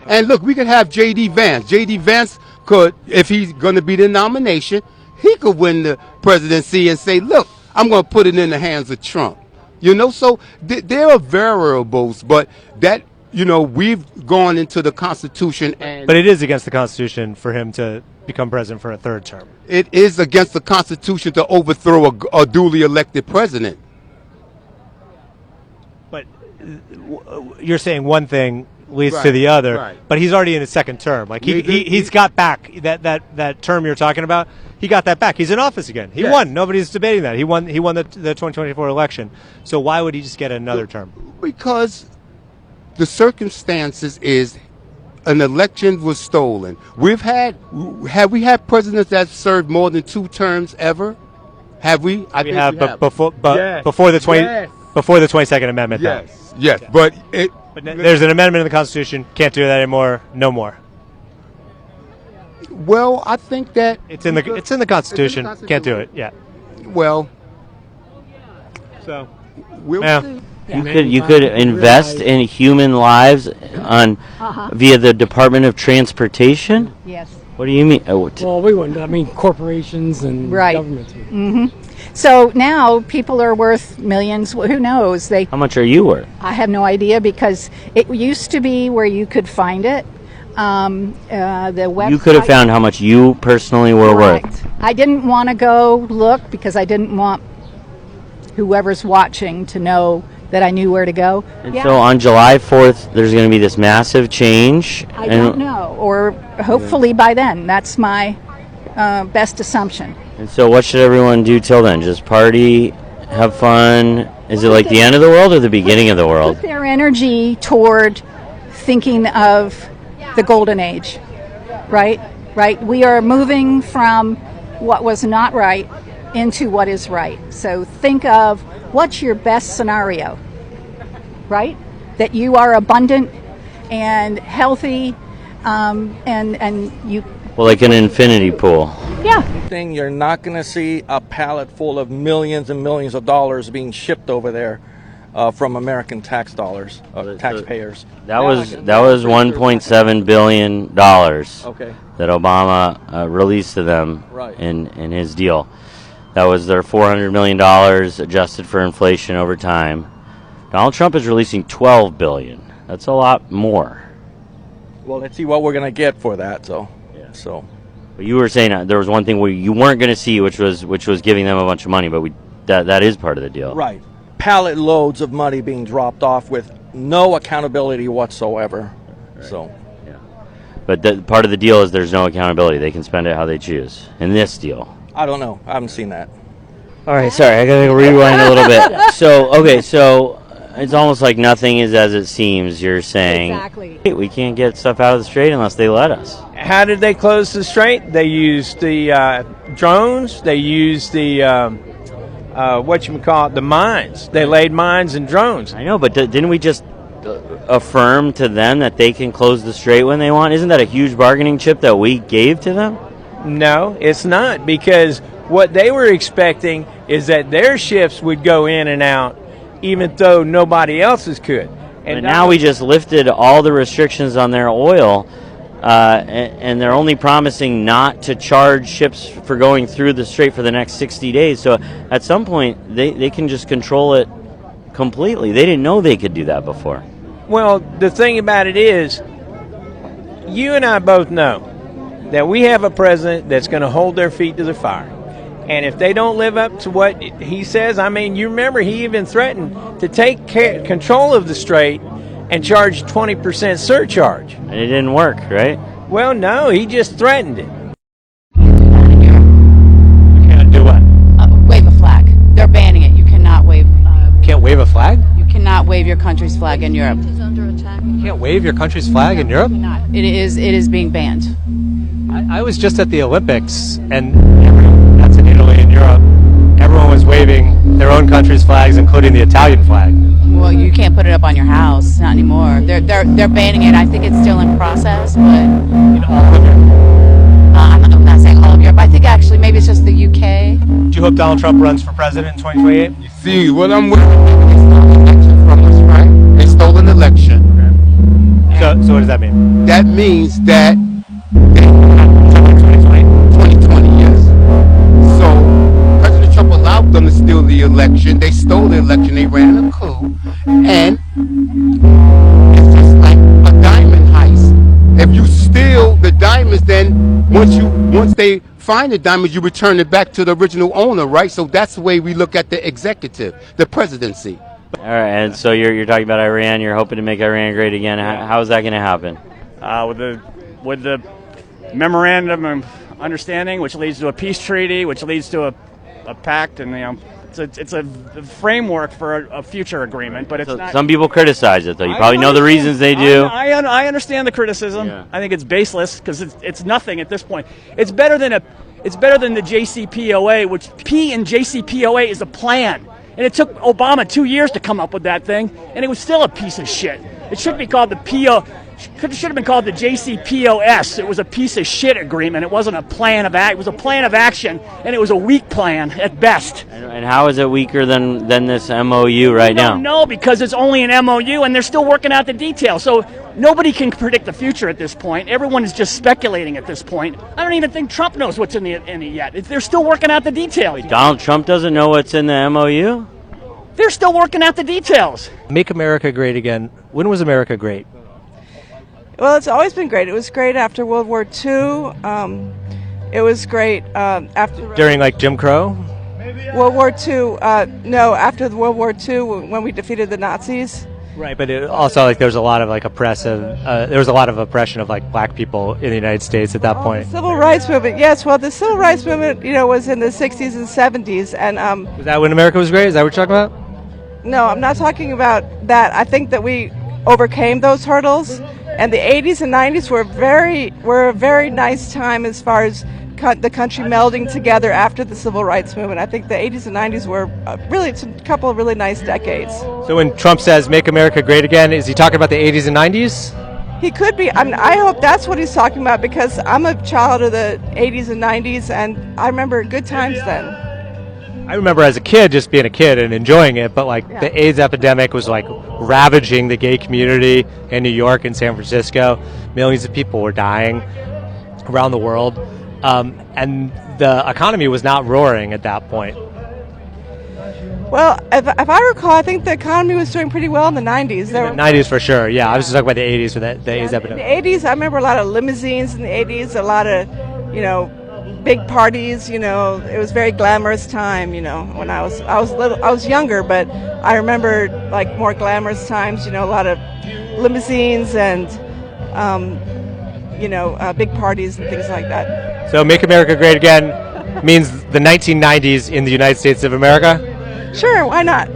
And look, we could have J.D. Vance. J.D. Vance could, if he's going to be the nomination, he could win the presidency and say, look, I'm going to put it in the hands of Trump. You know, so there are variables, but that, you know, we've gone into the Constitution. But it is against the Constitution for him to become president for a third term. It is against the Constitution to overthrow a duly elected president. But you're saying one thing leads to the other, but he's already in his second term. Like he's got back that term you're talking about. He got that back. He's in office again. He won. Nobody's debating that. He won the 2024 election. So why would he just get another term? Because the circumstances is an election was stolen. Have we had presidents that served more than 2 terms ever? Have we? I think we have, but before the 22nd Amendment. Yes. But there's an amendment in the Constitution. Can't do that anymore. No more. Well, I think that it's in the Constitution. Can't do it. Yeah. Well. So. We'll see. You could invest in human lives via the Department of Transportation? Yes. What do you mean? Well, we wouldn't. I mean, corporations and governments. Mm-hmm. So now people are worth millions. Who knows? How much are you worth? I have no idea, because it used to be where you could find it. The website. You could have found how much you personally were worth. I didn't want to go look because I didn't want whoever's watching to know that I knew where to go. And so on July 4th, there's going to be this massive change. I don't know, or hopefully by then. That's my best assumption. And so what should everyone do till then? Just party, have fun? Is it like the end of the world or the beginning of the world? Put their energy toward thinking of the golden age, right? Right. We are moving from what was not right into what is right. So think of what's your best scenario, right? That you are abundant and healthy, and you. Well, like an infinity pool. Yeah. You're not going to see a pallet full of millions and millions of dollars being shipped over there from American tax dollars, taxpayers. That was $1.7 billion that Obama released to them in his deal. That was their $400 million adjusted for inflation over time. Donald Trump is releasing $12 billion. That's a lot more. Well, let's see what we're going to get for that. But you were saying there was one thing where you weren't going to see, which was giving them a bunch of money, but that is part of the deal. Right. Pallet loads of money being dropped off with no accountability whatsoever. Right. But part of the deal is there's no accountability. They can spend it how they choose. In this deal. I don't know. I haven't seen that. All right, sorry. I got to rewind a little bit. So it's almost like nothing is as it seems, you're saying. Exactly. Hey, we can't get stuff out of the strait unless they let us. How did they close the strait? They used the drones. They used the, the mines. They laid mines and drones. I know, but didn't we just affirm to them that they can close the strait when they want? Isn't that a huge bargaining chip that we gave to them? No, it's not, because what they were expecting is that their ships would go in and out even though nobody else's could. And now we just lifted all the restrictions on their oil, and they're only promising not to charge ships for going through the strait for the next 60 days. So at some point, they can just control it completely. They didn't know they could do that before. Well, the thing about it is, you and I both know that we have a president that's going to hold their feet to the fire. And if they don't live up to what he says, I mean, you remember he even threatened to take control of the strait and charge 20% surcharge. And it didn't work, right? Well, no, he just threatened it. You can't do what? Wave a flag. They're banning it. You cannot wave. Can't wave a flag? You cannot wave your country's flag in Europe. You can't wave your country's flag in Europe? It is being banned. I was just at the Olympics, and that's in Italy and Europe. Everyone was waving their own country's flags, including the Italian flag. Well, you can't put it up on your house, not anymore. They're banning it. I think it's still in process, but In all of Europe. I'm not saying all of Europe. I think actually maybe it's just the UK. Do you hope Donald Trump runs for president in 2028? You see, what I'm with, they stole an election from us, right? They stole an election. So what does that mean? That means that 2020, yes. So President Trump allowed them to steal the election. They stole the election. They ran a coup, and it's just like a diamond heist. If you steal the diamonds, then once they find the diamonds, you return it back to the original owner, right? So that's the way we look at the executive, the presidency. All right, and so you're talking about Iran. You're hoping to make Iran great again. How is that going to happen? With the memorandum of understanding, which leads to a peace treaty, which leads to a pact, and it's a framework for a future agreement. But it's not. Some people criticize it, though. You probably know the reasons they do. I understand the criticism. Yeah. I think it's baseless because it's nothing at this point. It's better than the JCPOA, which P in JCPOA is a plan. And it took Obama 2 years to come up with that thing, and it was still a piece of shit. It should be called should have been called the JCPOS. It was a piece of shit agreement. It wasn't a plan of act. It was a plan of action, and it was a weak plan at best. And how is it weaker than this MOU right now? No, because it's only an MOU, and they're still working out the details. So nobody can predict the future at this point. Everyone is just speculating at this point. I don't even think Trump knows what's in it yet. They're still working out the details. Wait, Donald Trump doesn't know what's in the MOU? They're still working out the details. Make America great again. When was America great? Well, it's always been great. It was great after World War II. It was great after... During, like, Jim Crow? World War II. No, after World War II, when we defeated the Nazis. Right, but it also, like, there was a lot of, like, there was a lot of oppression of, like, black people in the United States at that point. The Civil Rights Movement, yes. Well, the Civil Rights Movement, was in the 60s and 70s. And was that when America was great? Is that what you're talking about? No, I'm not talking about that. I think that we overcame those hurdles. And the 80s and 90s were a very nice time as far as the country melding together after the Civil Rights Movement. I think the 80s and 90s were really a couple of really nice decades. So when Trump says "Make America Great Again," is he talking about the 80s and 90s? He could be. I hope that's what he's talking about because I'm a child of the 80s and 90s, and I remember good times then. I remember as a kid just being a kid and enjoying it, but the AIDS epidemic was like ravaging the gay community in New York and San Francisco. Millions of people were dying around the world, and the economy was not roaring at that point. Well, if I recall, I think the economy was doing pretty well in the 90s. The 90s for sure, yeah. I was just talking about the 80s for the AIDS epidemic. In the 80s, I remember a lot of limousines in the 80s, a lot of, big parties, it was a very glamorous time, when I was younger, but I remember like more glamorous times, a lot of limousines and big parties and things like that. So Make America Great Again means the 1990s in the United States of America? Sure, why not?